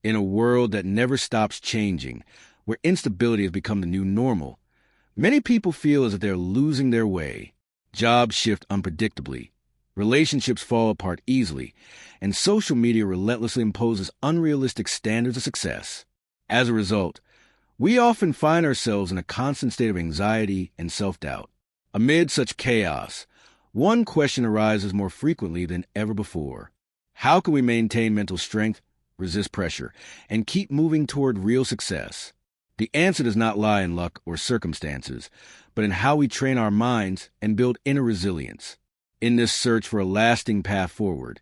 In a world that never stops changing, where instability has become the new normal, many people feel as if they're losing their way. Jobs shift unpredictably, relationships fall apart easily, and social media relentlessly imposes unrealistic standards of success. As a result, we often find ourselves in a constant state of anxiety and self-doubt. Amid such chaos, one question arises more frequently than ever before. How can we maintain mental strength, resist pressure, and keep moving toward real success? The answer does not lie in luck or circumstances, but in how we train our minds and build inner resilience. In this search for a lasting path forward,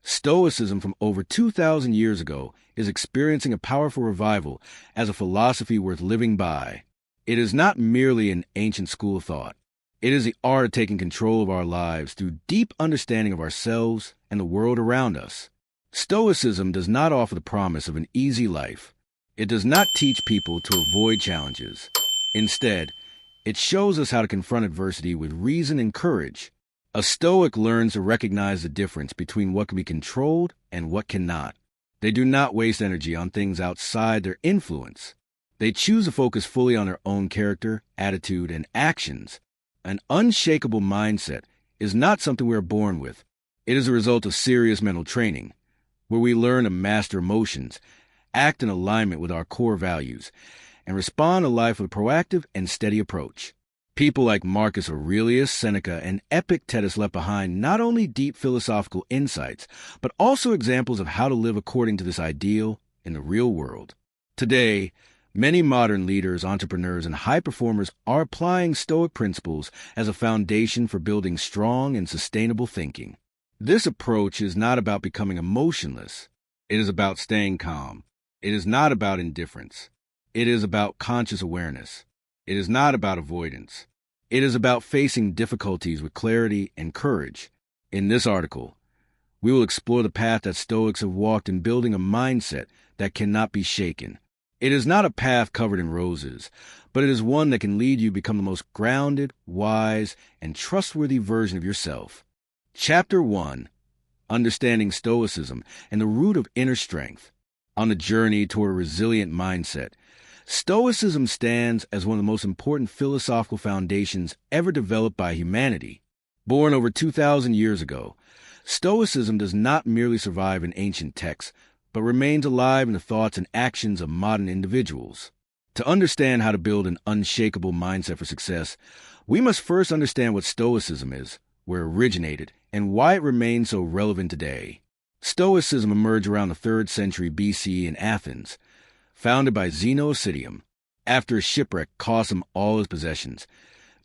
Stoicism from over 2,000 years ago is experiencing a powerful revival as a philosophy worth living by. It is not merely an ancient school of thought. It is the art of taking control of our lives through deep understanding of ourselves and the world around us. Stoicism does not offer the promise of an easy life. It does not teach people to avoid challenges. Instead, it shows us how to confront adversity with reason and courage. A Stoic learns to recognize the difference between what can be controlled and what cannot. They do not waste energy on things outside their influence. They choose to focus fully on their own character, attitude, and actions. An unshakable mindset is not something we are born with. It is a result of serious mental training, where we learn to master emotions, act in alignment with our core values, and respond to life with a proactive and steady approach. People like Marcus Aurelius, Seneca, and Epictetus left behind not only deep philosophical insights, but also examples of how to live according to this ideal in the real world. Today, many modern leaders, entrepreneurs, and high performers are applying Stoic principles as a foundation for building strong and sustainable thinking. This approach is not about becoming emotionless. It is about staying calm. It is not about indifference. It is about conscious awareness. It is not about avoidance. It is about facing difficulties with clarity and courage. In this article, we will explore the path that Stoics have walked in building a mindset that cannot be shaken. It is not a path covered in roses, but it is one that can lead you to become the most grounded, wise, and trustworthy version of yourself. Chapter 1. Understanding Stoicism and the Root of Inner Strength. On the journey toward a resilient mindset, Stoicism stands as one of the most important philosophical foundations ever developed by humanity. Born over 2,000 years ago, Stoicism does not merely survive in ancient texts, but remains alive in the thoughts and actions of modern individuals. To understand how to build an unshakable mindset for success, we must first understand what Stoicism is, where it originated, and why it remains so relevant today. Stoicism emerged around the 3rd century BC in Athens, founded by Zeno of Citium. After a shipwreck cost him all his possessions,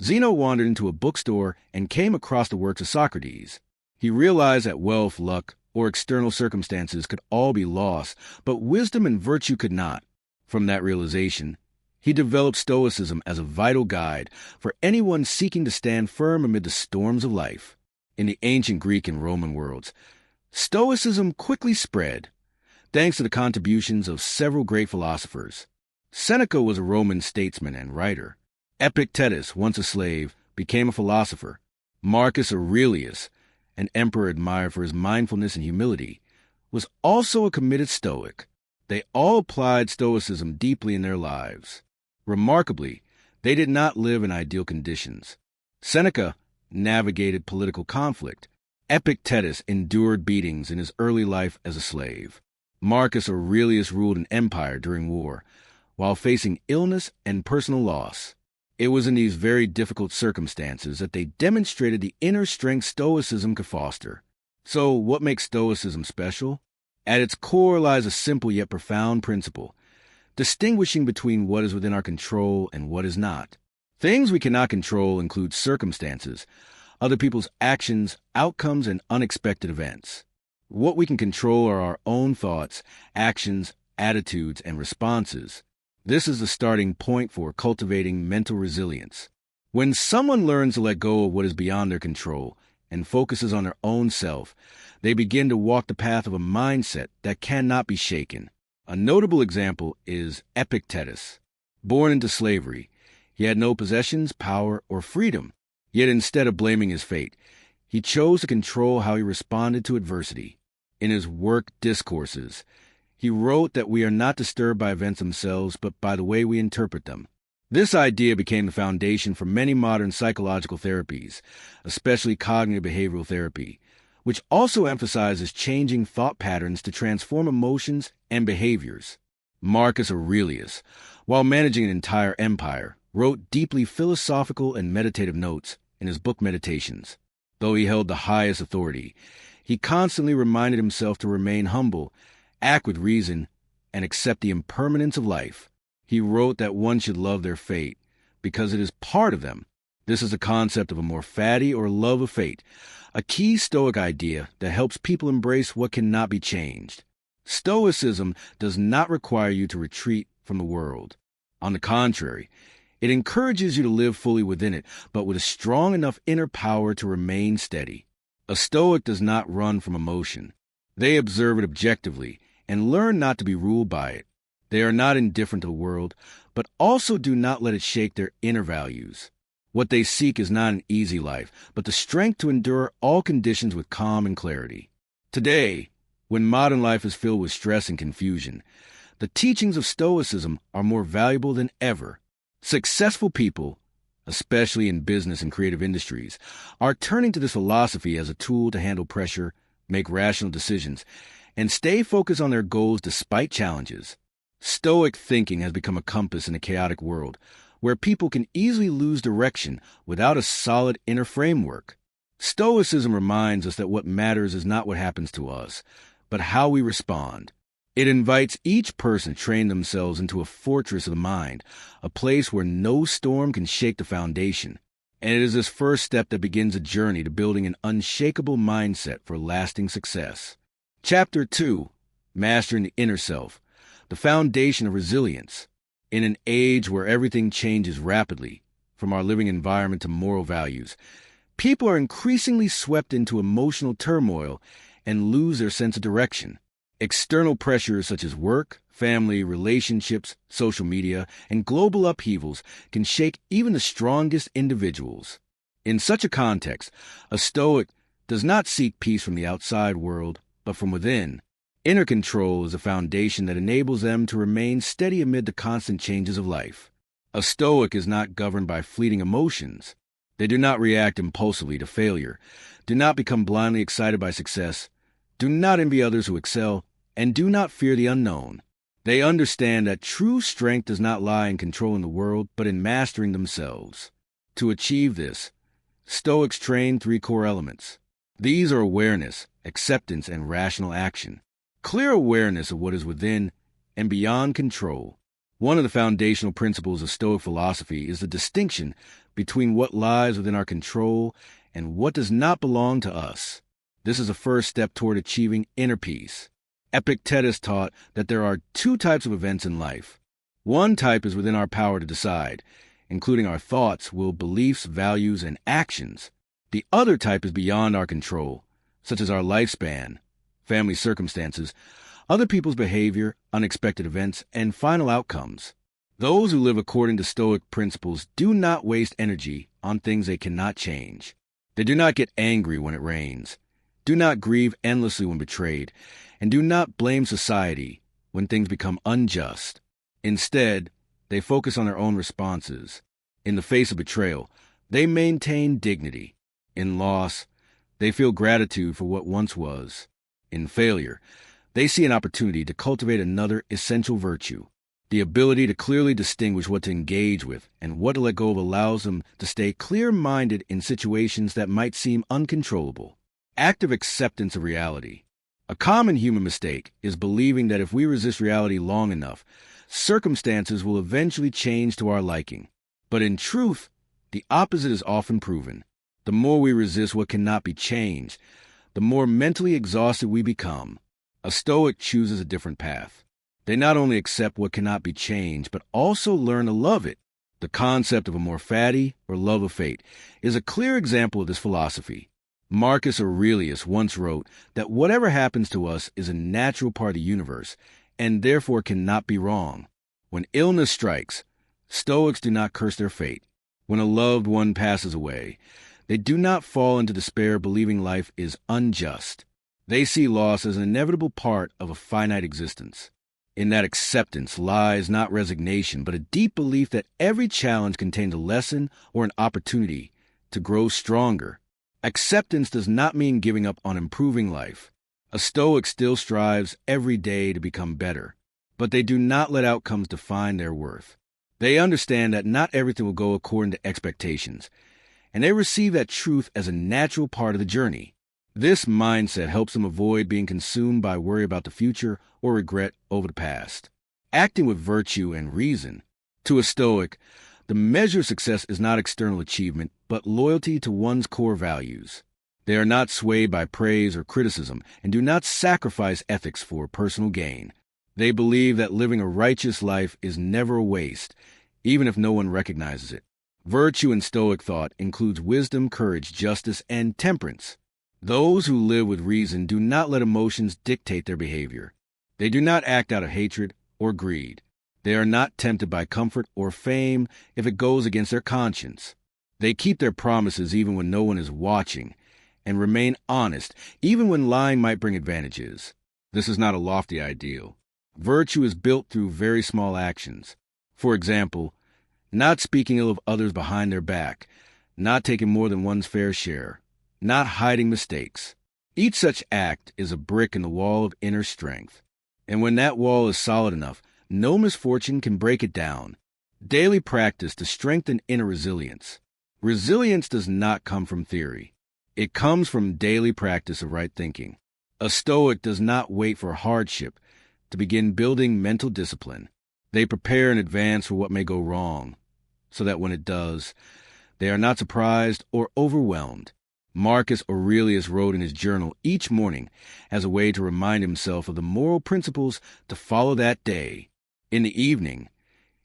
Zeno wandered into a bookstore and came across the works of Socrates. He realized that wealth, luck, or external circumstances could all be lost, but wisdom and virtue could not. From that realization, he developed Stoicism as a vital guide for anyone seeking to stand firm amid the storms of life. In the ancient Greek and Roman worlds, Stoicism quickly spread, thanks to the contributions of several great philosophers. Seneca was a Roman statesman and writer. Epictetus, once a slave, became a philosopher. Marcus Aurelius, an emperor admired for his mindfulness and humility, was also a committed Stoic. They all applied Stoicism deeply in their lives. Remarkably, they did not live in ideal conditions. Seneca navigated political conflict. Epictetus endured beatings in his early life as a slave. Marcus Aurelius ruled an empire during war, while facing illness and personal loss. It was in these very difficult circumstances that they demonstrated the inner strength Stoicism could foster. So, what makes Stoicism special? At its core lies a simple yet profound principle, distinguishing between what is within our control and what is not. Things we cannot control include circumstances, other people's actions, outcomes, and unexpected events. What we can control are our own thoughts, actions, attitudes, and responses. This is the starting point for cultivating mental resilience. When someone learns to let go of what is beyond their control and focuses on their own self, they begin to walk the path of a mindset that cannot be shaken. A notable example is Epictetus. Born into slavery, he had no possessions, power, or freedom. Yet instead of blaming his fate, he chose to control how he responded to adversity. In his work discourses, He wrote that we are not disturbed by events themselves, but by the way we interpret them. This idea became the foundation for many modern psychological therapies, especially cognitive behavioral therapy, which also emphasizes changing thought patterns to transform emotions and behaviors. Marcus Aurelius, while managing an entire empire, wrote deeply philosophical and meditative notes in his book Meditations. Though he held the highest authority, he constantly reminded himself to remain humble, act with reason, and accept the impermanence of life. He wrote that one should love their fate because it is part of them. This is the concept of amor fati, or love of fate, a key Stoic idea that helps people embrace what cannot be changed. Stoicism does not require you to retreat from the world. On the contrary, it encourages you to live fully within it, but with a strong enough inner power to remain steady. A Stoic does not run from emotion. They observe it objectively and learn not to be ruled by it. They are not indifferent to the world, but also do not let it shake their inner values. What they seek is not an easy life, but the strength to endure all conditions with calm and clarity. Today, when modern life is filled with stress and confusion, the teachings of Stoicism are more valuable than ever. Successful people, especially in business and creative industries, are turning to this philosophy as a tool to handle pressure, make rational decisions, and stay focused on their goals despite challenges. Stoic thinking has become a compass in a chaotic world, where people can easily lose direction without a solid inner framework. Stoicism reminds us that what matters is not what happens to us, but how we respond. It invites each person to train themselves into a fortress of the mind, a place where no storm can shake the foundation. And it is this first step that begins a journey to building an unshakable mindset for lasting success. Chapter 2, Mastering the Inner Self, the Foundation of Resilience. In an age where everything changes rapidly, from our living environment to moral values, people are increasingly swept into emotional turmoil and lose their sense of direction. External pressures such as work, family, relationships, social media, and global upheavals can shake even the strongest individuals. In such a context, a Stoic does not seek peace from the outside world, but from within. Inner control is a foundation that enables them to remain steady amid the constant changes of life. A Stoic is not governed by fleeting emotions. They do not react impulsively to failure, do not become blindly excited by success, do not envy others who excel, and do not fear the unknown. They understand that true strength does not lie in controlling the world, but in mastering themselves. To achieve this, Stoics train 3 core elements. These are awareness, acceptance, and rational action. Clear awareness of what is within and beyond control. One of the foundational principles of Stoic philosophy is the distinction between what lies within our control and what does not belong to us. This is a first step toward achieving inner peace. Epictetus taught that there are 2 types of events in life. One type is within our power to decide, including our thoughts, will, beliefs, values, and actions. The other type is beyond our control, such as our lifespan, family circumstances, other people's behavior, unexpected events, and final outcomes. Those who live according to Stoic principles do not waste energy on things they cannot change. They do not get angry when it rains, do not grieve endlessly when betrayed, and do not blame society when things become unjust. Instead, they focus on their own responses. In the face of betrayal, they maintain dignity. In loss, they feel gratitude for what once was. In failure, they see an opportunity to cultivate another essential virtue. The ability to clearly distinguish what to engage with and what to let go of allows them to stay clear-minded in situations that might seem uncontrollable. Active acceptance of reality. A common human mistake is believing that if we resist reality long enough, circumstances will eventually change to our liking. But in truth, the opposite is often proven. The more we resist what cannot be changed, the more mentally exhausted we become. A Stoic chooses a different path. They not only accept what cannot be changed, but also learn to love it. The concept of amor fati, or love of fate, is a clear example of this philosophy. Marcus Aurelius once wrote that whatever happens to us is a natural part of the universe, and therefore cannot be wrong. When illness strikes, Stoics do not curse their fate. When a loved one passes away, they do not fall into despair believing life is unjust. They see loss as an inevitable part of a finite existence. In that acceptance lies not resignation, but a deep belief that every challenge contains a lesson or an opportunity to grow stronger. Acceptance does not mean giving up on improving life. A Stoic still strives every day to become better, but they do not let outcomes define their worth. They understand that not everything will go according to expectations, and they receive that truth as a natural part of the journey. This mindset helps them avoid being consumed by worry about the future or regret over the past. Acting with virtue and reason. To a Stoic, the measure of success is not external achievement, but loyalty to one's core values. They are not swayed by praise or criticism and do not sacrifice ethics for personal gain. They believe that living a righteous life is never a waste, even if no one recognizes it. Virtue in Stoic thought includes wisdom, courage, justice, and temperance. Those who live with reason do not let emotions dictate their behavior. They do not act out of hatred or greed. They are not tempted by comfort or fame if it goes against their conscience. They keep their promises even when no one is watching, and remain honest even when lying might bring advantages. This is not a lofty ideal. Virtue is built through very small actions. For example, not speaking ill of others behind their back, not taking more than one's fair share, not hiding mistakes. Each such act is a brick in the wall of inner strength. And when that wall is solid enough, no misfortune can break it down. Daily practice to strengthen inner resilience. Resilience does not come from theory. It comes from daily practice of right thinking. A Stoic does not wait for hardship to begin building mental discipline. They prepare in advance for what may go wrong, so that when it does, they are not surprised or overwhelmed. Marcus Aurelius wrote in his journal each morning as a way to remind himself of the moral principles to follow that day. In the evening,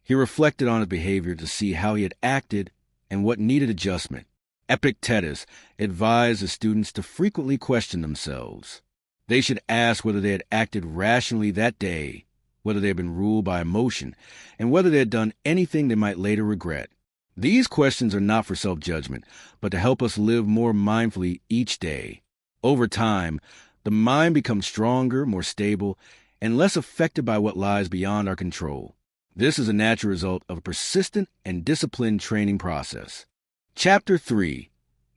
he reflected on his behavior to see how he had acted and what needed adjustment. Epictetus advised the students to frequently question themselves. They should ask whether they had acted rationally that day, whether they had been ruled by emotion, and whether they had done anything they might later regret. These questions are not for self-judgment, but to help us live more mindfully each day. Over time, the mind becomes stronger, more stable, and less affected by what lies beyond our control. This is a natural result of a persistent and disciplined training process. Chapter 3.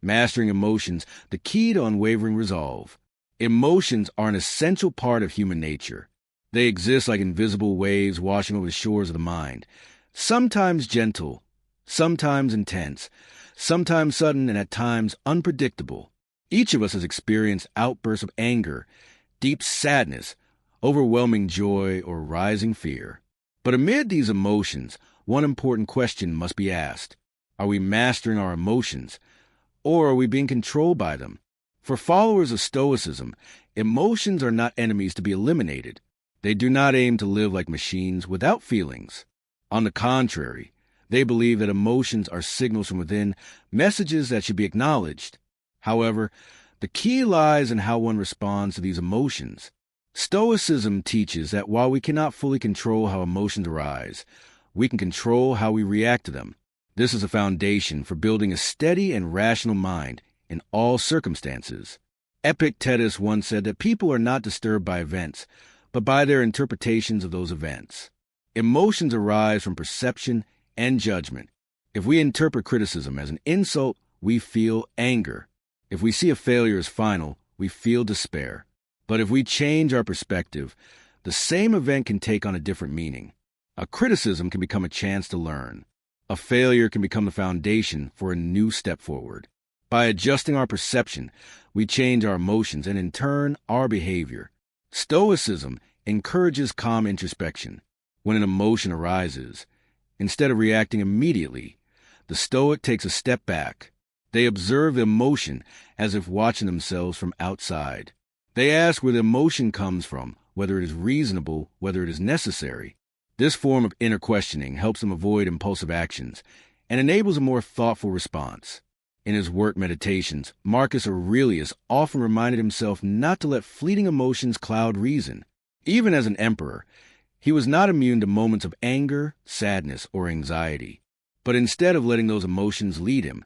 Mastering Emotions, the Key to Unwavering Resolve. Emotions are an essential part of human nature. They exist like invisible waves washing over the shores of the mind, sometimes gentle, sometimes intense, sometimes sudden, and at times unpredictable. Each of us has experienced outbursts of anger, deep sadness, overwhelming joy, or rising fear. But amid these emotions, one important question must be asked. Are we mastering our emotions, or are we being controlled by them? For followers of Stoicism, emotions are not enemies to be eliminated. They do not aim to live like machines without feelings. On the contrary, they believe that emotions are signals from within, messages that should be acknowledged. However, the key lies in how one responds to these emotions. Stoicism teaches that while we cannot fully control how emotions arise, we can control how we react to them. This is a foundation for building a steady and rational mind in all circumstances. Epictetus once said that people are not disturbed by events, but by their interpretations of those events. Emotions arise from perception and judgment. If we interpret criticism as an insult, we feel anger. If we see a failure as final, we feel despair. But if we change our perspective, the same event can take on a different meaning. A criticism can become a chance to learn. A failure can become the foundation for a new step forward. By adjusting our perception, we change our emotions and, in turn, our behavior. Stoicism encourages calm introspection. When an emotion arises, instead of reacting immediately, the Stoic takes a step back. They observe the emotion as if watching themselves from outside. They ask where the emotion comes from, whether it is reasonable, whether it is necessary. This form of inner questioning helps them avoid impulsive actions and enables a more thoughtful response. In his work Meditations, Marcus Aurelius often reminded himself not to let fleeting emotions cloud reason. Even as an emperor, he was not immune to moments of anger, sadness, or anxiety. But instead of letting those emotions lead him,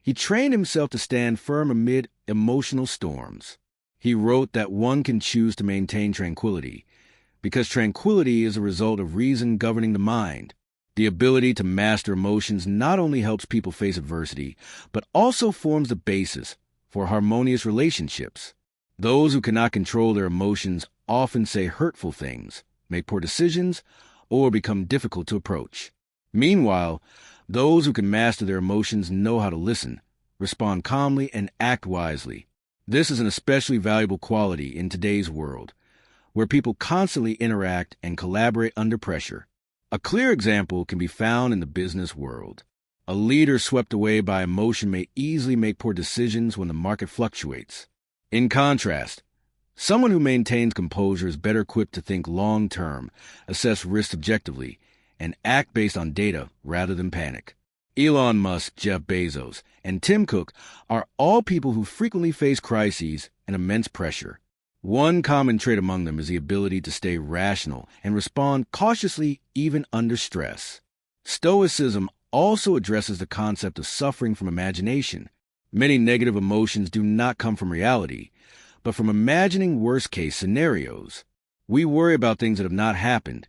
he trained himself to stand firm amid emotional storms. He wrote that one can choose to maintain tranquility, because tranquility is a result of reason governing the mind. The ability to master emotions not only helps people face adversity, but also forms the basis for harmonious relationships. Those who cannot control their emotions often say hurtful things, make poor decisions, or become difficult to approach. Meanwhile, those who can master their emotions know how to listen, respond calmly, and act wisely. This is an especially valuable quality in today's world, where people constantly interact and collaborate under pressure. A clear example can be found in the business world. A leader swept away by emotion may easily make poor decisions when the market fluctuates. In contrast, someone who maintains composure is better equipped to think long-term, assess risks objectively, and act based on data rather than panic. Elon Musk, Jeff Bezos, and Tim Cook are all people who frequently face crises and immense pressure. One common trait among them is the ability to stay rational and respond cautiously even under stress. Stoicism also addresses the concept of suffering from imagination. Many negative emotions do not come from reality, but from imagining worst-case scenarios. We worry about things that have not happened,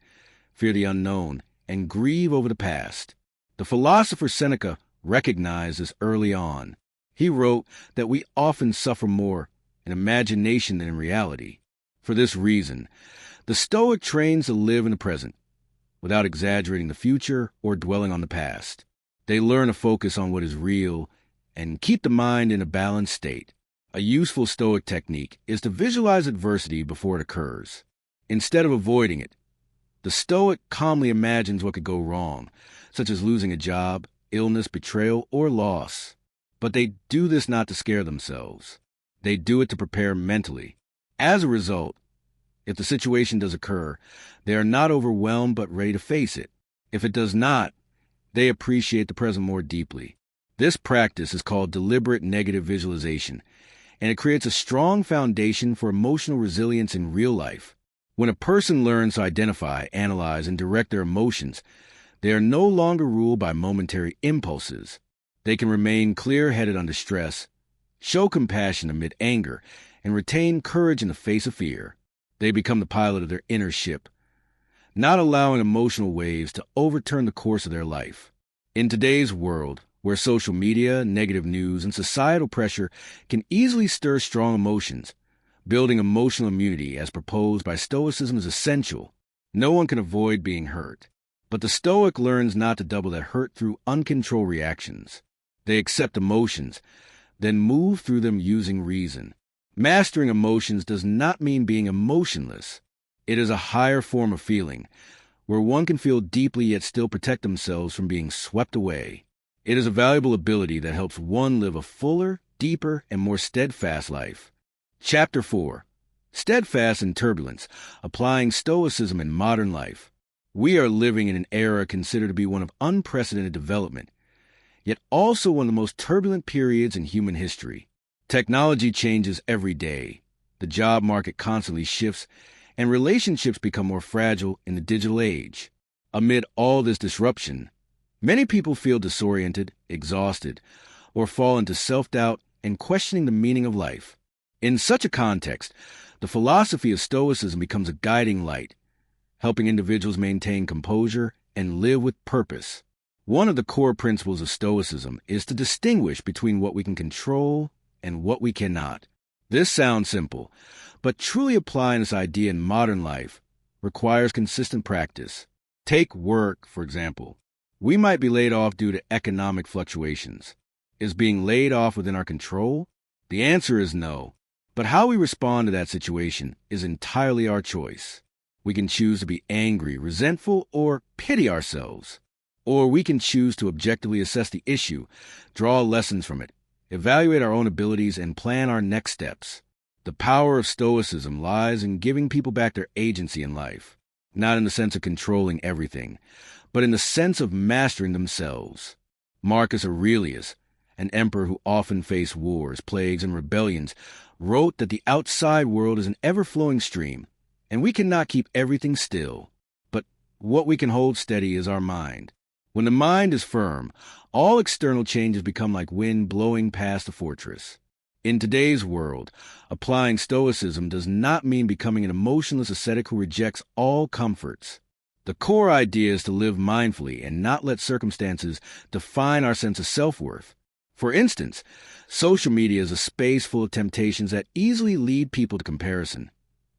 fear the unknown, and grieve over the past. The philosopher Seneca recognized this early on. He wrote that we often suffer more in imagination than in reality. For this reason, the Stoic trains to live in the present, without exaggerating the future or dwelling on the past. They learn to focus on what is real and keep the mind in a balanced state. A useful Stoic technique is to visualize adversity before it occurs. Instead of avoiding it, the Stoic calmly imagines what could go wrong, such as losing a job, illness, betrayal, or loss. But they do this not to scare themselves. They do it to prepare mentally. As a result, if the situation does occur, they are not overwhelmed but ready to face it. If it does not, they appreciate the present more deeply. This practice is called deliberate negative visualization, and it creates a strong foundation for emotional resilience in real life. When a person learns to identify, analyze, and direct their emotions, they are no longer ruled by momentary impulses. They can remain clear-headed under stress, show compassion amid anger, and retain courage in the face of fear. They become the pilot of their inner ship, not allowing emotional waves to overturn the course of their life. In today's world, where social media, negative news, and societal pressure can easily stir strong emotions, building emotional immunity as proposed by Stoicism is essential. No one can avoid being hurt, but the Stoic learns not to double that hurt through uncontrolled reactions. They accept emotions, then move through them using reason. Mastering emotions does not mean being emotionless. It is a higher form of feeling, where one can feel deeply yet still protect themselves from being swept away. It is a valuable ability that helps one live a fuller, deeper, and more steadfast life. Chapter 4. Steadfast in Turbulence, Applying Stoicism in Modern Life. We are living in an era considered to be one of unprecedented development, yet also one of the most turbulent periods in human history. Technology changes every day. The job market constantly shifts, and relationships become more fragile in the digital age. Amid all this disruption, many people feel disoriented, exhausted, or fall into self-doubt and questioning the meaning of life. In such a context, the philosophy of Stoicism becomes a guiding light, helping individuals maintain composure and live with purpose. One of the core principles of Stoicism is to distinguish between what we can control and what we cannot. This sounds simple, but truly applying this idea in modern life requires consistent practice. Take work, for example. We might be laid off due to economic fluctuations. Is being laid off within our control? The answer is no. But how we respond to that situation is entirely our choice. We can choose to be angry, resentful, or pity ourselves. Or we can choose to objectively assess the issue, draw lessons from it, evaluate our own abilities, and plan our next steps. The power of Stoicism lies in giving people back their agency in life, not in the sense of controlling everything, but in the sense of mastering themselves. Marcus Aurelius, an emperor who often faced wars, plagues, and rebellions, wrote that the outside world is an ever-flowing stream, and we cannot keep everything still. But what we can hold steady is our mind. When the mind is firm, all external changes become like wind blowing past a fortress. In today's world, applying Stoicism does not mean becoming an emotionless ascetic who rejects all comforts. The core idea is to live mindfully and not let circumstances define our sense of self-worth. For instance, social media is a space full of temptations that easily lead people to comparison,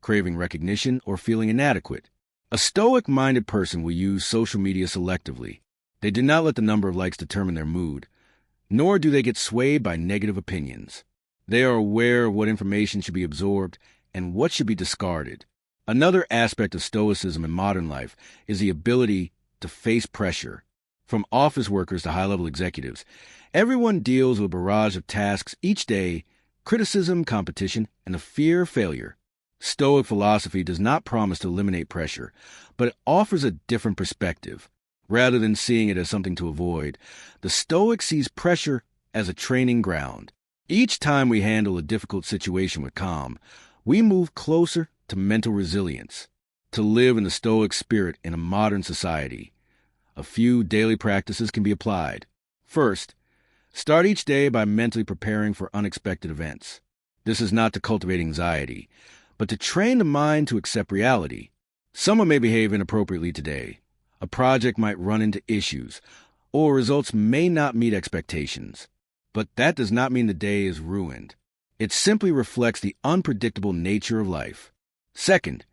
craving recognition, or feeling inadequate. A Stoic-minded person will use social media selectively. They do not let the number of likes determine their mood, nor do they get swayed by negative opinions. They are aware of what information should be absorbed and what should be discarded. Another aspect of Stoicism in modern life is the ability to face pressure. From office workers to high-level executives, everyone deals with a barrage of tasks each day: criticism, competition, and the fear of failure. Stoic philosophy does not promise to eliminate pressure, but it offers a different perspective. Rather than seeing it as something to avoid, the Stoic sees pressure as a training ground. Each time we handle a difficult situation with calm, we move closer to mental resilience. To live in the Stoic spirit in a modern society, a few daily practices can be applied. First, start each day by mentally preparing for unexpected events. This is not to cultivate anxiety, but to train the mind to accept reality. Someone may behave inappropriately today. A project might run into issues, or results may not meet expectations. But that does not mean the day is ruined. It simply reflects the unpredictable nature of life. Second,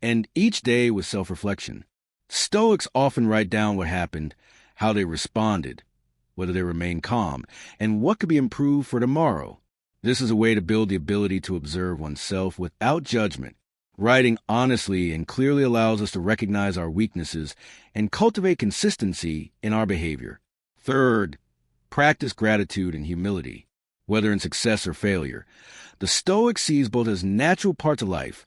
end each day with self-reflection. Stoics often write down what happened, how they responded, whether they remain calm, and what could be improved for tomorrow. This is a way to build the ability to observe oneself without judgment. Writing honestly and clearly allows us to recognize our weaknesses and cultivate consistency in our behavior. Third, practice gratitude and humility. Whether in success or failure, the Stoic sees both as natural parts of life,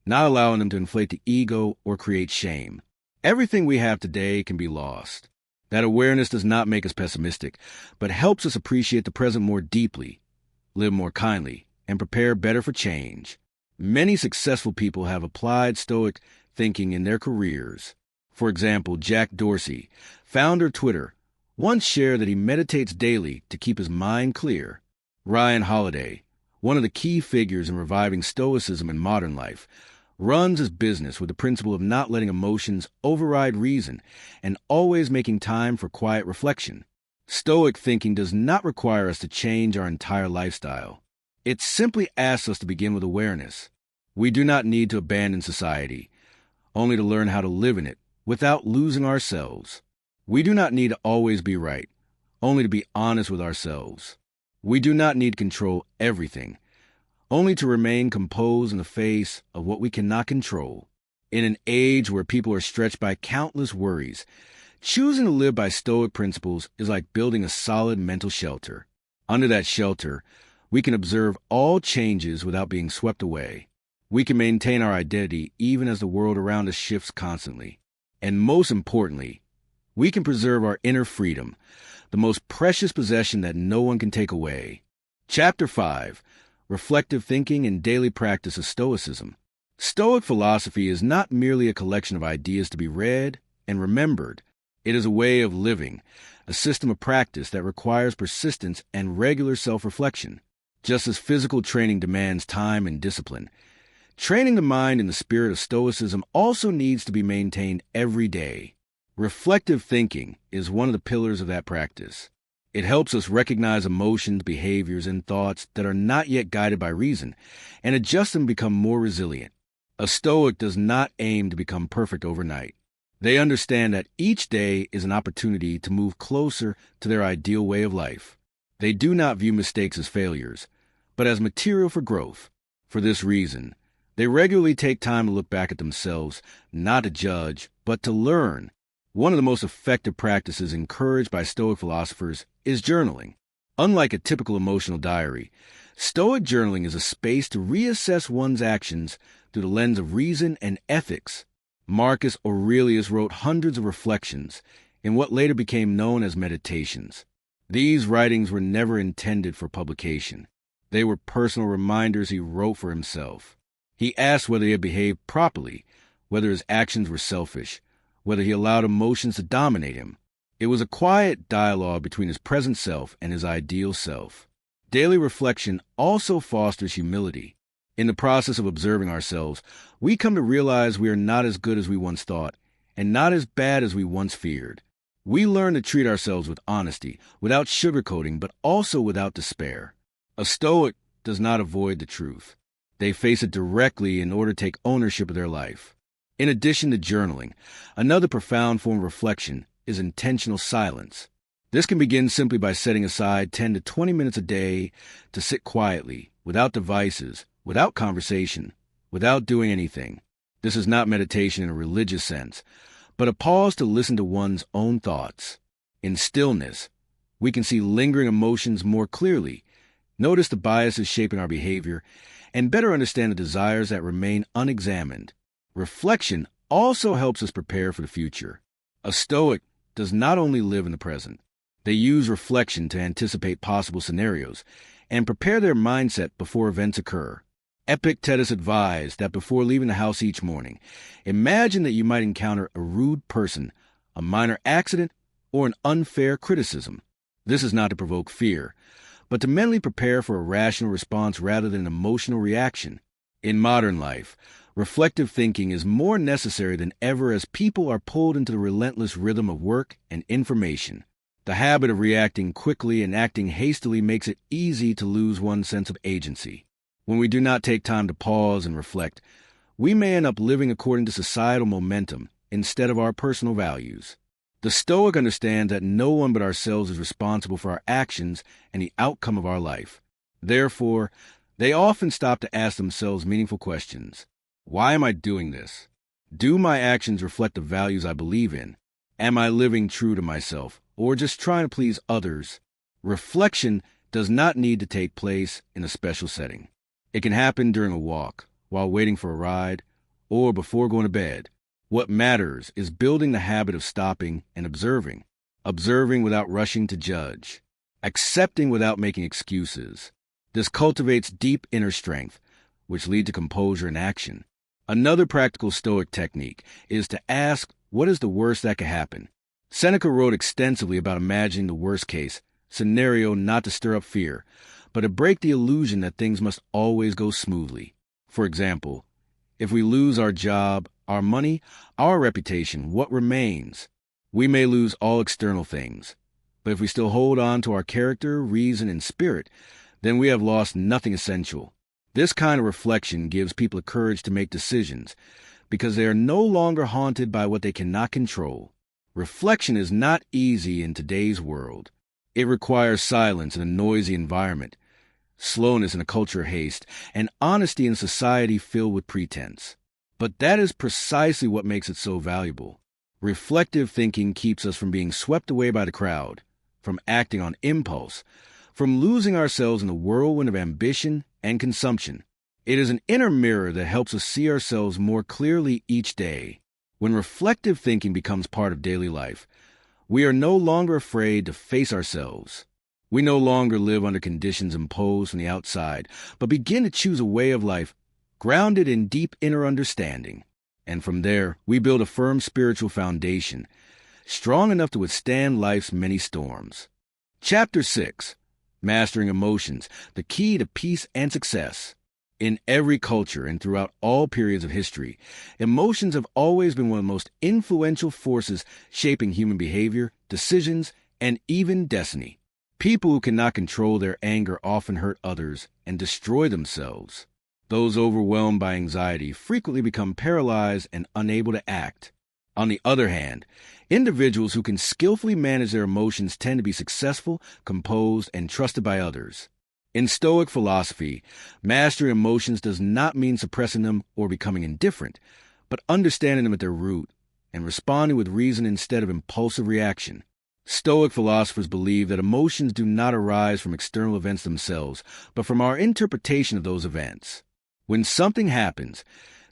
not allowing them to inflate the ego or create shame. Everything we have today can be lost. That awareness does not make us pessimistic, but helps us appreciate the present more deeply, live more kindly, and prepare better for change. Many successful people have applied Stoic thinking in their careers. For example, Jack Dorsey, founder of Twitter, once shared that he meditates daily to keep his mind clear. Ryan Holiday, one of the key figures in reviving Stoicism in modern life, runs his business with the principle of not letting emotions override reason and always making time for quiet reflection. Stoic thinking does not require us to change our entire lifestyle. It simply asks us to begin with awareness. We do not need to abandon society, only to learn how to live in it without losing ourselves. We do not need to always be right, only to be honest with ourselves. We do not need to control everything, only to remain composed in the face of what we cannot control. In an age where people are stretched by countless worries, choosing to live by Stoic principles is like building a solid mental shelter. Under that shelter, we can observe all changes without being swept away. We can maintain our identity even as the world around us shifts constantly. And most importantly, we can preserve our inner freedom, the most precious possession that no one can take away. Chapter 5. Reflective Thinking and Daily Practice of Stoicism. Stoic philosophy is not merely a collection of ideas to be read and remembered. It is a way of living, a system of practice that requires persistence and regular self-reflection. Just as physical training demands time and discipline, training the mind in the spirit of Stoicism also needs to be maintained every day. Reflective thinking is one of the pillars of that practice. It helps us recognize emotions, behaviors, and thoughts that are not yet guided by reason and adjust them to become more resilient. A Stoic does not aim to become perfect overnight. They understand that each day is an opportunity to move closer to their ideal way of life. They do not view mistakes as failures, but as material for growth. For this reason, they regularly take time to look back at themselves, not to judge, but to learn. One of the most effective practices encouraged by Stoic philosophers is journaling. Unlike a typical emotional diary, Stoic journaling is a space to reassess one's actions through the lens of reason and ethics. Marcus Aurelius wrote hundreds of reflections in what later became known as meditations. These writings were never intended for publication. They were personal reminders he wrote for himself. He asked whether he had behaved properly, whether his actions were selfish, whether he allowed emotions to dominate him. It was a quiet dialogue between his present self and his ideal self. Daily reflection also fosters humility. In the process of observing ourselves, we come to realize we are not as good as we once thought, and not as bad as we once feared. We learn to treat ourselves with honesty, without sugarcoating, but also without despair. A Stoic does not avoid the truth. They face it directly in order to take ownership of their life. In addition to journaling, another profound form of reflection is intentional silence. This can begin simply by setting aside 10 to 20 minutes a day to sit quietly, without devices, without conversation, without doing anything. This is not meditation in a religious sense, but a pause to listen to one's own thoughts. In stillness, we can see lingering emotions more clearly, notice the biases shaping our behavior, and better understand the desires that remain unexamined. Reflection also helps us prepare for the future. A Stoic does not only live in the present. They use reflection to anticipate possible scenarios and prepare their mindset before events occur. Epictetus advised that before leaving the house each morning, imagine that you might encounter a rude person, a minor accident, or an unfair criticism. This is not to provoke fear, but to mentally prepare for a rational response rather than an emotional reaction. In modern life, reflective thinking is more necessary than ever as people are pulled into the relentless rhythm of work and information. The habit of reacting quickly and acting hastily makes it easy to lose one's sense of agency. When we do not take time to pause and reflect, we may end up living according to societal momentum instead of our personal values. The Stoic understands that no one but ourselves is responsible for our actions and the outcome of our life. Therefore, they often stop to ask themselves meaningful questions. Why am I doing this? Do my actions reflect the values I believe in? Am I living true to myself, or just trying to please others? Reflection does not need to take place in a special setting. It can happen during a walk, while waiting for a ride, or before going to bed. What matters is building the habit of stopping and observing without rushing to judge, accepting without making excuses. This cultivates deep inner strength, which leads to composure and action. Another practical Stoic technique is to ask, what is the worst that could happen? Seneca wrote extensively about imagining the worst-case scenario not to stir up fear, but to break the illusion that things must always go smoothly. For example, if we lose our job, our money, our reputation, what remains? We may lose all external things, but if we still hold on to our character, reason, and spirit, then we have lost nothing essential. This kind of reflection gives people the courage to make decisions because they are no longer haunted by what they cannot control. Reflection is not easy in today's world. It requires silence in a noisy environment, slowness in a culture of haste, and honesty in a society filled with pretense. But that is precisely what makes it so valuable. Reflective thinking keeps us from being swept away by the crowd, from acting on impulse, from losing ourselves in the whirlwind of ambition and consumption. It is an inner mirror that helps us see ourselves more clearly each day. When reflective thinking becomes part of daily life, we are no longer afraid to face ourselves. We no longer live under conditions imposed from the outside, but begin to choose a way of life grounded in deep inner understanding. And from there, we build a firm spiritual foundation, strong enough to withstand life's many storms. Chapter 6. Mastering Emotions, the Key to Peace and Success. In every culture and throughout all periods of history, emotions have always been one of the most influential forces shaping human behavior, decisions, and even destiny. People who cannot control their anger often hurt others and destroy themselves. Those overwhelmed by anxiety frequently become paralyzed and unable to act. On the other hand, individuals who can skillfully manage their emotions tend to be successful, composed, and trusted by others. In Stoic philosophy, mastering emotions does not mean suppressing them or becoming indifferent, but understanding them at their root and responding with reason instead of impulsive reaction. Stoic philosophers believe that emotions do not arise from external events themselves, but from our interpretation of those events. When something happens,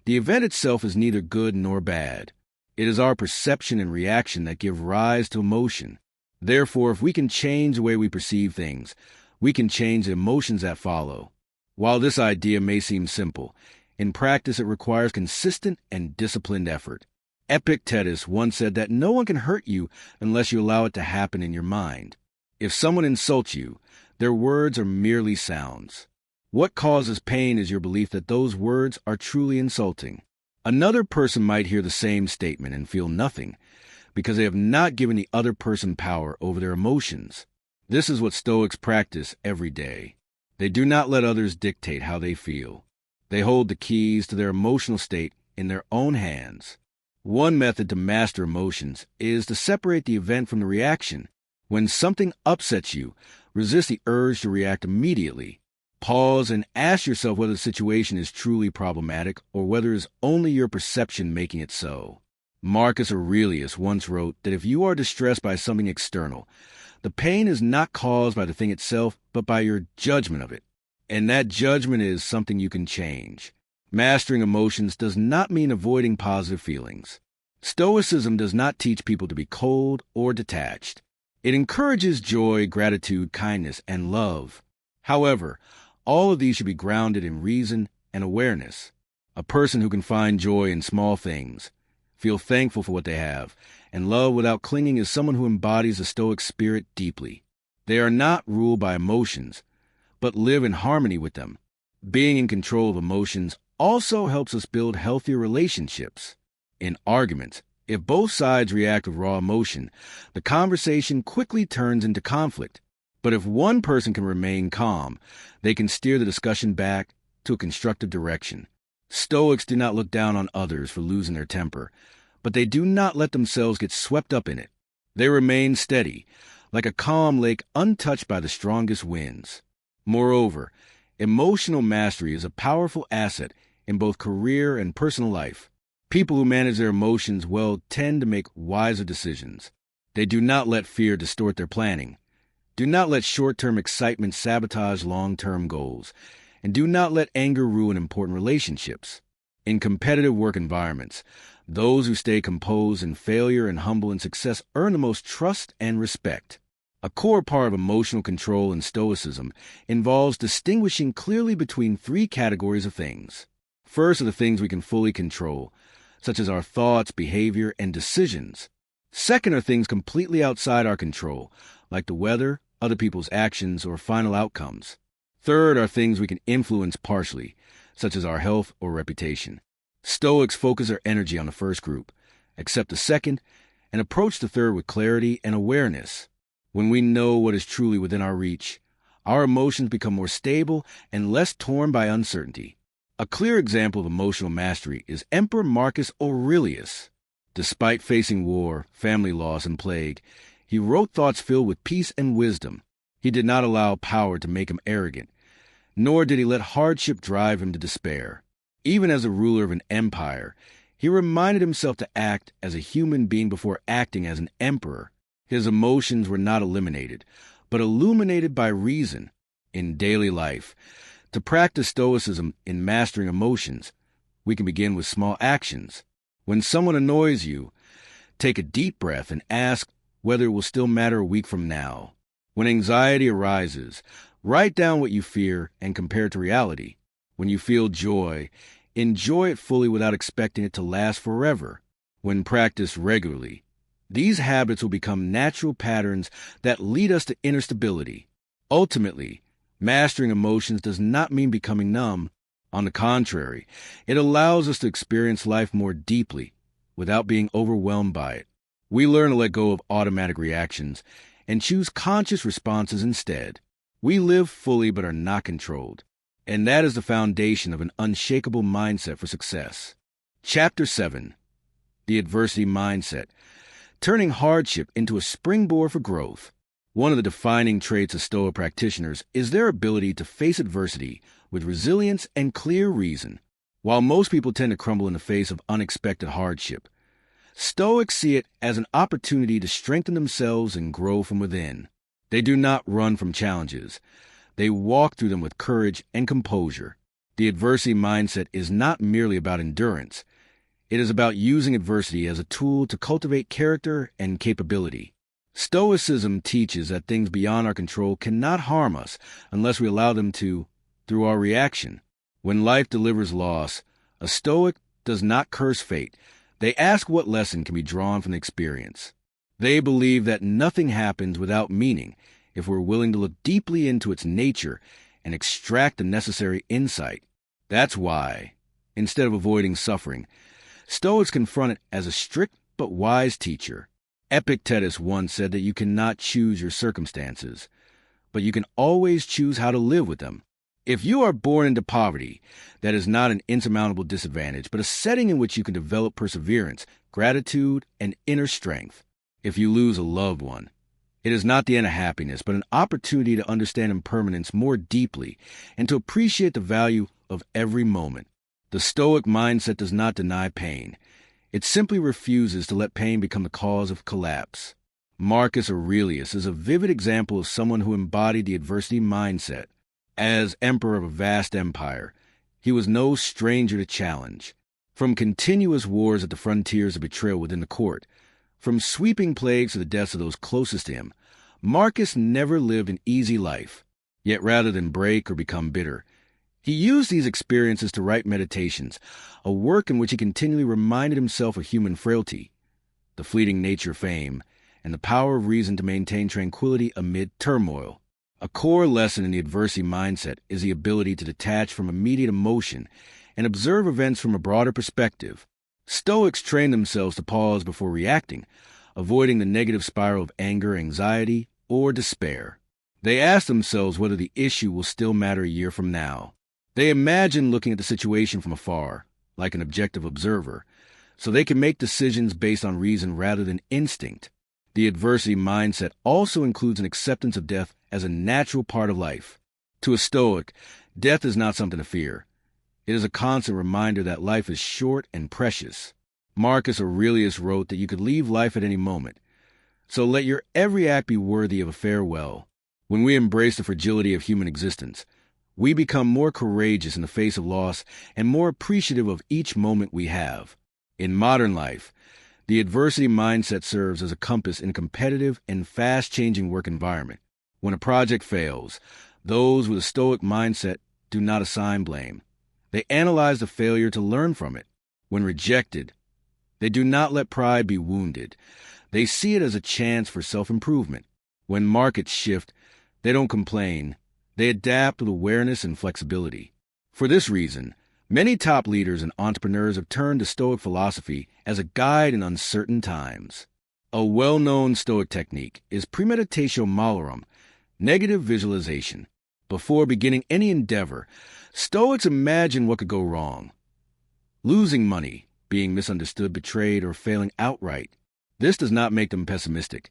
the event itself is neither good nor bad. It is our perception and reaction that give rise to emotion. Therefore, if we can change the way we perceive things, we can change the emotions that follow. While this idea may seem simple, in practice it requires consistent and disciplined effort. Epictetus once said that no one can hurt you unless you allow it to happen in your mind. If someone insults you, Their words are merely sounds. What causes pain is your belief that those words are truly insulting. Another person might hear the same statement and feel nothing because they have not given the other person power over their emotions. This is what Stoics practice every day. They do not let others dictate how they feel. They hold the keys to their emotional state in their own hands. One method to master emotions is to separate the event from the reaction. When something upsets you, resist the urge to react immediately. Pause and ask yourself whether the situation is truly problematic or whether it is only your perception making it so. Marcus Aurelius once wrote that if you are distressed by something external, the pain is not caused by the thing itself, but by your judgment of it. And that judgment is something you can change. Mastering emotions does not mean avoiding positive feelings. Stoicism does not teach people to be cold or detached. It encourages joy, gratitude, kindness, and love. However, all of these should be grounded in reason and awareness. A person who can find joy in small things, feel thankful for what they have, and love without clinging is someone who embodies the Stoic spirit deeply. They are not ruled by emotions, but live in harmony with them. Being in control of emotions also helps us build healthier relationships. In arguments, if both sides react with raw emotion, the conversation quickly turns into conflict. But if one person can remain calm, they can steer the discussion back to a constructive direction. Stoics do not look down on others for losing their temper, but they do not let themselves get swept up in it. They remain steady, like a calm lake untouched by the strongest winds. Moreover, emotional mastery is a powerful asset in both career and personal life. People who manage their emotions well tend to make wiser decisions. They do not let fear distort their planning. Do not let short-term excitement sabotage long-term goals. And do not let anger ruin important relationships. In competitive work environments, those who stay composed in failure and humble in success earn the most trust and respect. A core part of emotional control in Stoicism involves distinguishing clearly between three categories of things. First are the things we can fully control, such as our thoughts, behavior, and decisions. Second are things completely outside our control, like the weather, other people's actions, or final outcomes. Third are things we can influence partially, such as our health or reputation. Stoics focus their energy on the first group, accept the second, and approach the third with clarity and awareness. When we know what is truly within our reach, our emotions become more stable and less torn by uncertainty. A clear example of emotional mastery is Emperor Marcus Aurelius. Despite facing war, family loss, and plague, he wrote thoughts filled with peace and wisdom. He did not allow power to make him arrogant, nor did he let hardship drive him to despair. Even as a ruler of an empire, he reminded himself to act as a human being before acting as an emperor. His emotions were not eliminated, but illuminated by reason. In daily life, to practice Stoicism in mastering emotions, we can begin with small actions. When someone annoys you, take a deep breath and ask whether it will still matter a week from now. When anxiety arises, write down what you fear and compare it to reality. When you feel joy, enjoy it fully without expecting it to last forever. When practiced regularly, these habits will become natural patterns that lead us to inner stability. Ultimately, mastering emotions does not mean becoming numb. On the contrary, it allows us to experience life more deeply without being overwhelmed by it. We learn to let go of automatic reactions and choose conscious responses instead. We live fully but are not controlled. And that is the foundation of an unshakable mindset for success. Chapter 7. The Adversity Mindset. Turning hardship into a springboard for growth. One of the defining traits of Stoic practitioners is their ability to face adversity with resilience and clear reason. While most people tend to crumble in the face of unexpected hardship, Stoics see it as an opportunity to strengthen themselves and grow from within. They do not run from challenges. They walk through them with courage and composure. The adversity mindset is not merely about endurance. It is about using adversity as a tool to cultivate character and capability. Stoicism teaches that things beyond our control cannot harm us unless we allow them to, through our reaction. When life delivers loss, a Stoic does not curse fate. They ask what lesson can be drawn from the experience. They believe that nothing happens without meaning, if we're willing to look deeply into its nature and extract the necessary insight. That's why, instead of avoiding suffering, Stoics confront it as a strict but wise teacher. Epictetus once said that you cannot choose your circumstances, but you can always choose how to live with them. If you are born into poverty, that is not an insurmountable disadvantage, but a setting in which you can develop perseverance, gratitude, and inner strength. If you lose a loved one, it is not the end of happiness, but an opportunity to understand impermanence more deeply and to appreciate the value of every moment. The Stoic mindset does not deny pain. It simply refuses to let pain become the cause of collapse. Marcus Aurelius is a vivid example of someone who embodied the adversity mindset. As emperor of a vast empire, he was no stranger to challenge. From continuous wars at the frontiers to betrayal within the court, from sweeping plagues to the deaths of those closest to him, Marcus never lived an easy life. Yet rather than break or become bitter, he used these experiences to write Meditations, a work in which he continually reminded himself of human frailty, the fleeting nature of fame, and the power of reason to maintain tranquility amid turmoil. A core lesson in the adversity mindset is the ability to detach from immediate emotion and observe events from a broader perspective. Stoics train themselves to pause before reacting, avoiding the negative spiral of anger, anxiety, or despair. They ask themselves whether the issue will still matter a year from now. They imagine looking at the situation from afar, like an objective observer, so they can make decisions based on reason rather than instinct. The adversity mindset also includes an acceptance of death as a natural part of life. To a Stoic, death is not something to fear. It is a constant reminder that life is short and precious. Marcus Aurelius wrote that you could leave life at any moment, so let your every act be worthy of a farewell. When we embrace the fragility of human existence, we become more courageous in the face of loss and more appreciative of each moment we have. In modern life, the adversity mindset serves as a compass in a competitive and fast-changing work environment. When a project fails, those with a Stoic mindset do not assign blame. They analyze the failure to learn from it. When rejected, they do not let pride be wounded. They see it as a chance for self-improvement. When markets shift, they don't complain. They adapt with awareness and flexibility. For this reason, many top leaders and entrepreneurs have turned to Stoic philosophy as a guide in uncertain times. A well-known Stoic technique is premeditatio malorum, negative visualization. Before beginning any endeavor, Stoics imagine what could go wrong. Losing money, being misunderstood, betrayed, or failing outright. This does not make them pessimistic.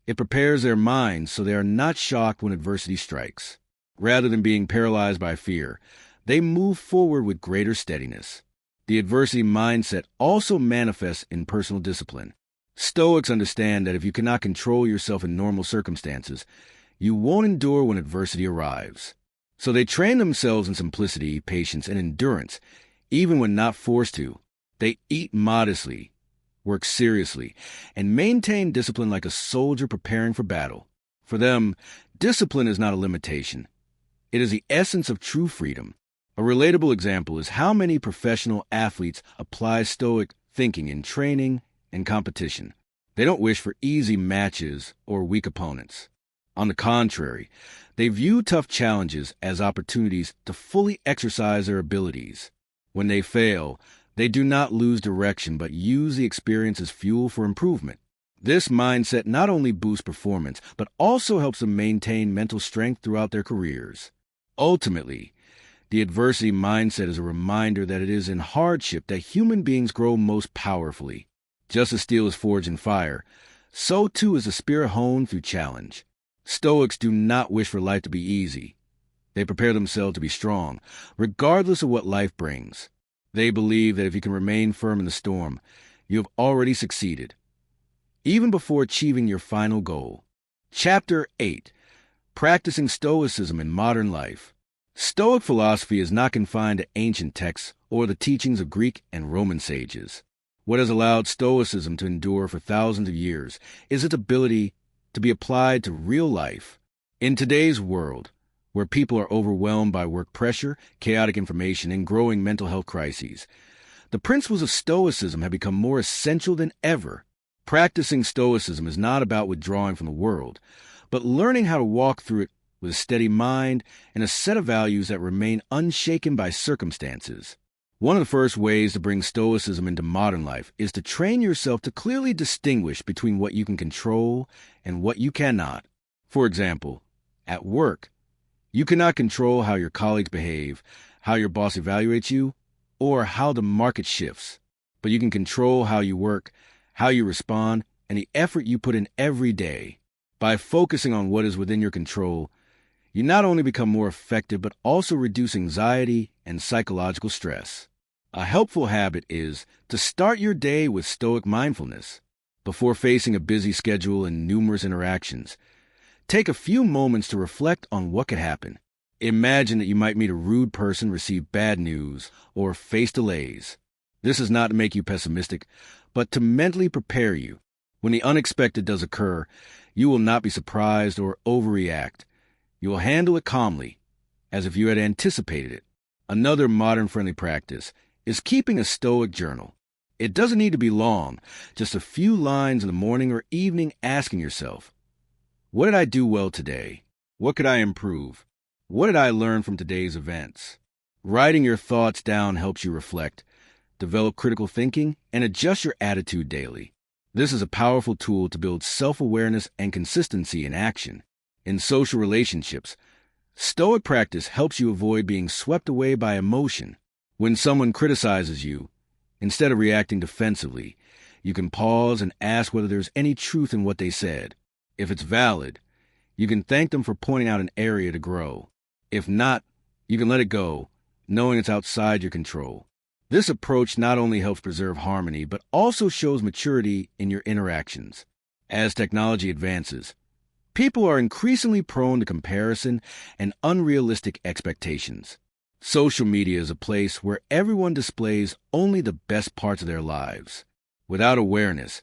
It prepares their minds so they are not shocked when adversity strikes. Rather than being paralyzed by fear, they move forward with greater steadiness. The adversity mindset also manifests in personal discipline. Stoics understand that if you cannot control yourself in normal circumstances, you won't endure when adversity arrives. So they train themselves in simplicity, patience, and endurance, even when not forced to. They eat modestly, work seriously, and maintain discipline like a soldier preparing for battle. For them, discipline is not a limitation. It is the essence of true freedom. A relatable example is how many professional athletes apply Stoic thinking in training and competition. They don't wish for easy matches or weak opponents. On the contrary, they view tough challenges as opportunities to fully exercise their abilities. When they fail, they do not lose direction but use the experience as fuel for improvement. This mindset not only boosts performance, but also helps them maintain mental strength throughout their careers. Ultimately, the adversity mindset is a reminder that it is in hardship that human beings grow most powerfully. Just as steel is forged in fire, so too is the spirit honed through challenge. Stoics do not wish for life to be easy. They prepare themselves to be strong, regardless of what life brings. They believe that if you can remain firm in the storm, you have already succeeded, even before achieving your final goal. Chapter 8. Practicing Stoicism in Modern Life. Stoic philosophy is not confined to ancient texts or the teachings of Greek and Roman sages. What has allowed Stoicism to endure for thousands of years is its ability to be applied to real life. In today's world, where people are overwhelmed by work pressure, chaotic information, and growing mental health crises, the principles of Stoicism have become more essential than ever. Practicing Stoicism is not about withdrawing from the world, but learning how to walk through it with a steady mind and a set of values that remain unshaken by circumstances. One of the first ways to bring Stoicism into modern life is to train yourself to clearly distinguish between what you can control and what you cannot. For example, at work, you cannot control how your colleagues behave, how your boss evaluates you, or how the market shifts. But you can control how you work, how you respond, and the effort you put in every day. By focusing on what is within your control, you not only become more effective, but also reduce anxiety and psychological stress. A helpful habit is to start your day with Stoic mindfulness. Before facing a busy schedule and numerous interactions, take a few moments to reflect on what could happen. Imagine that you might meet a rude person, receive bad news, or face delays. This is not to make you pessimistic, but to mentally prepare you. When the unexpected does occur, you will not be surprised or overreact. You will handle it calmly, as if you had anticipated it. Another modern-friendly practice is keeping a Stoic journal. It doesn't need to be long, just a few lines in the morning or evening asking yourself, what did I do well today? What could I improve? What did I learn from today's events? Writing your thoughts down helps you reflect, develop critical thinking, and adjust your attitude daily. This is a powerful tool to build self-awareness and consistency in action. In social relationships, Stoic practice helps you avoid being swept away by emotion. When someone criticizes you, instead of reacting defensively, you can pause and ask whether there's any truth in what they said. If it's valid, you can thank them for pointing out an area to grow. If not, you can let it go, knowing it's outside your control. This approach not only helps preserve harmony, but also shows maturity in your interactions. As technology advances, people are increasingly prone to comparison and unrealistic expectations. Social media is a place where everyone displays only the best parts of their lives. Without awareness,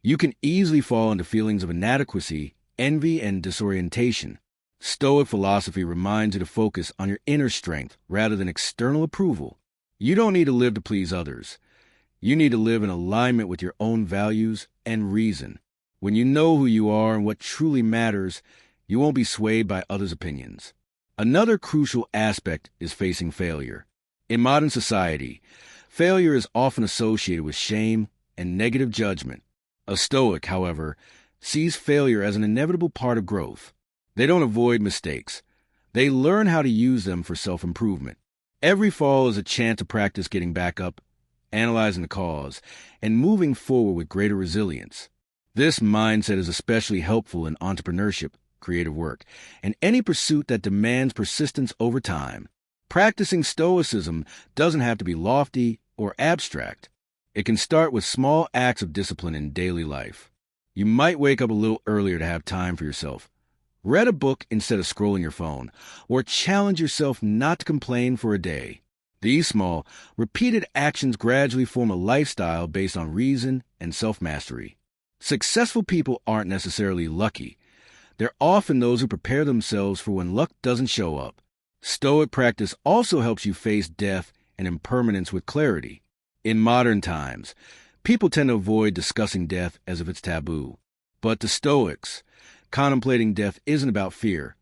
you can easily fall into feelings of inadequacy, envy, and disorientation. Stoic philosophy reminds you to focus on your inner strength rather than external approval. You don't need to live to please others. You need to live in alignment with your own values and reason. When you know who you are and what truly matters, you won't be swayed by others' opinions. Another crucial aspect is facing failure. In modern society, failure is often associated with shame and negative judgment. A Stoic, however, sees failure as an inevitable part of growth. They don't avoid mistakes. They learn how to use them for self-improvement. Every fall is a chance to practice getting back up, analyzing the cause, and moving forward with greater resilience. This mindset is especially helpful in entrepreneurship, creative work, and any pursuit that demands persistence over time. Practicing Stoicism doesn't have to be lofty or abstract. It can start with small acts of discipline in daily life. You might wake up a little earlier to have time for yourself. Read a book instead of scrolling your phone, or challenge yourself not to complain for a day. These small, repeated actions gradually form a lifestyle based on reason and self-mastery. Successful people aren't necessarily lucky. They're often those who prepare themselves for when luck doesn't show up. Stoic practice also helps you face death and impermanence with clarity. In modern times, people tend to avoid discussing death as if it's taboo. But to Stoics, contemplating death isn't about fear.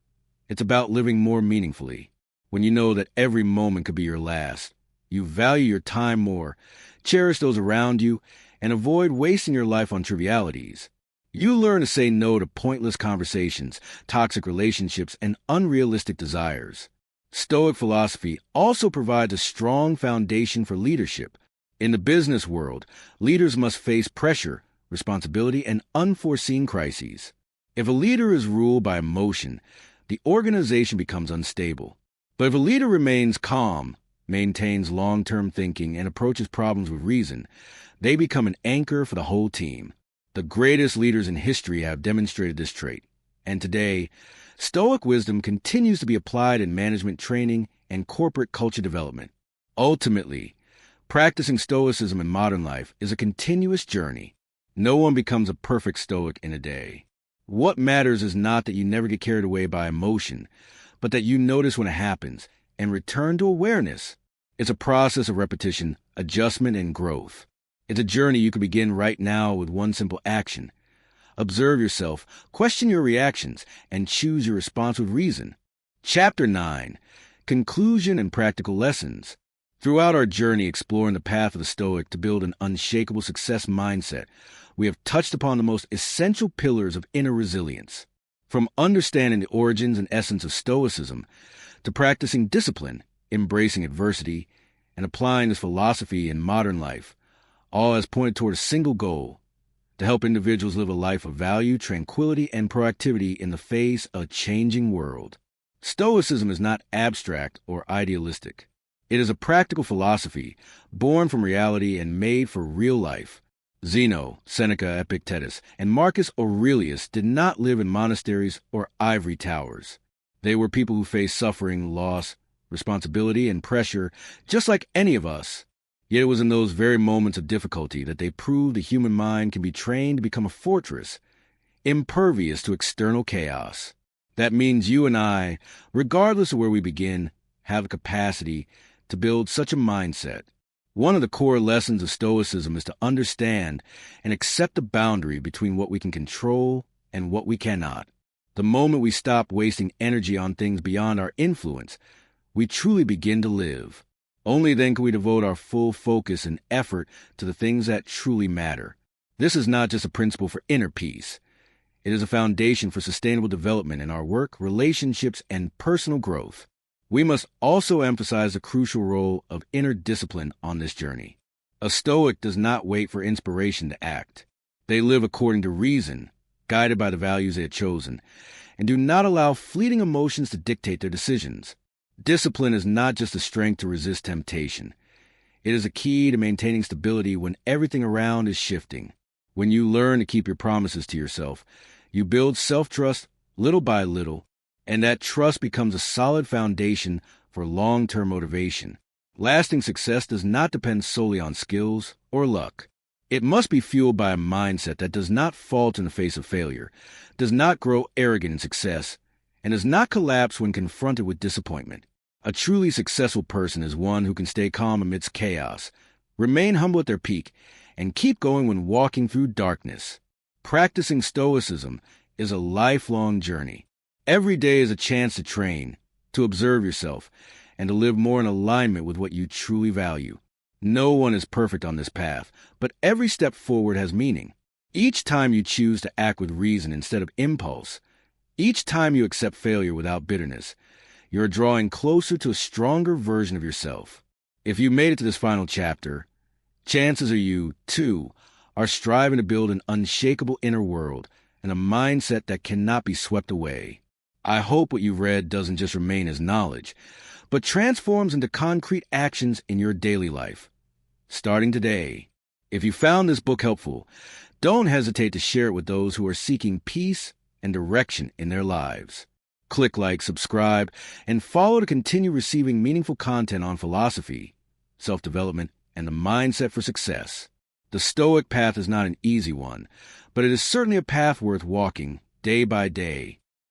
It's about living more meaningfully. When you know that every moment could be your last, you value your time more, cherish those around you, and avoid wasting your life on trivialities. You learn to say no to pointless conversations, toxic relationships, and unrealistic desires. Stoic philosophy also provides a strong foundation for leadership. In the business world, leaders must face pressure, responsibility, and unforeseen crises. If a leader is ruled by emotion, the organization becomes unstable. But if a leader remains calm, maintains long-term thinking, and approaches problems with reason, they become an anchor for the whole team. The greatest leaders in history have demonstrated this trait, and today, Stoic wisdom continues to be applied in management training and corporate culture development. Ultimately, practicing Stoicism in modern life is a continuous journey. No one becomes a perfect Stoic in a day. What matters is not that you never get carried away by emotion, but that you notice when it happens and return to awareness. It's a process of repetition, adjustment, and growth. It's a journey you can begin right now with one simple action. Observe yourself, question your reactions, and choose your response with reason. Chapter 9. Conclusion and Practical Lessons. Throughout our journey exploring the path of the Stoic to build an unshakable success mindset, we have touched upon the most essential pillars of inner resilience. From understanding the origins and essence of Stoicism to practicing discipline, embracing adversity, and applying this philosophy in modern life, all has pointed toward a single goal: to help individuals live a life of value, tranquility, and proactivity in the face of a changing world. Stoicism is not abstract or idealistic. It is a practical philosophy born from reality and made for real life. Zeno, Seneca, Epictetus, and Marcus Aurelius did not live in monasteries or ivory towers. They were people who faced suffering, loss, responsibility, and pressure just like any of us. Yet it was in those very moments of difficulty that they proved the human mind can be trained to become a fortress, impervious to external chaos. That means you and I, regardless of where we begin, have the capacity to build such a mindset. One of the core lessons of Stoicism is to understand and accept the boundary between what we can control and what we cannot. The moment we stop wasting energy on things beyond our influence, we truly begin to live. Only then can we devote our full focus and effort to the things that truly matter. This is not just a principle for inner peace. It is a foundation for sustainable development in our work, relationships, and personal growth. We must also emphasize the crucial role of inner discipline on this journey. A Stoic does not wait for inspiration to act. They live according to reason, guided by the values they have chosen, and do not allow fleeting emotions to dictate their decisions. Discipline is not just the strength to resist temptation. It is a key to maintaining stability when everything around is shifting. When you learn to keep your promises to yourself, you build self-trust little by little, and that trust becomes a solid foundation for long-term motivation. Lasting success does not depend solely on skills or luck. It must be fueled by a mindset that does not falter in the face of failure, does not grow arrogant in success, and does not collapse when confronted with disappointment. A truly successful person is one who can stay calm amidst chaos, remain humble at their peak, and keep going when walking through darkness. Practicing Stoicism is a lifelong journey. Every day is a chance to train, to observe yourself, and to live more in alignment with what you truly value. No one is perfect on this path, but every step forward has meaning. Each time you choose to act with reason instead of impulse, each time you accept failure without bitterness, you're drawing closer to a stronger version of yourself. If you made it to this final chapter, chances are you, too, are striving to build an unshakable inner world and a mindset that cannot be swept away. I hope what you've read doesn't just remain as knowledge, but transforms into concrete actions in your daily life. Starting today, if you found this book helpful, don't hesitate to share it with those who are seeking peace and direction in their lives. Click like, subscribe, and follow to continue receiving meaningful content on philosophy, self-development, and the mindset for success. The Stoic Path is not an easy one, but it is certainly a path worth walking day by day.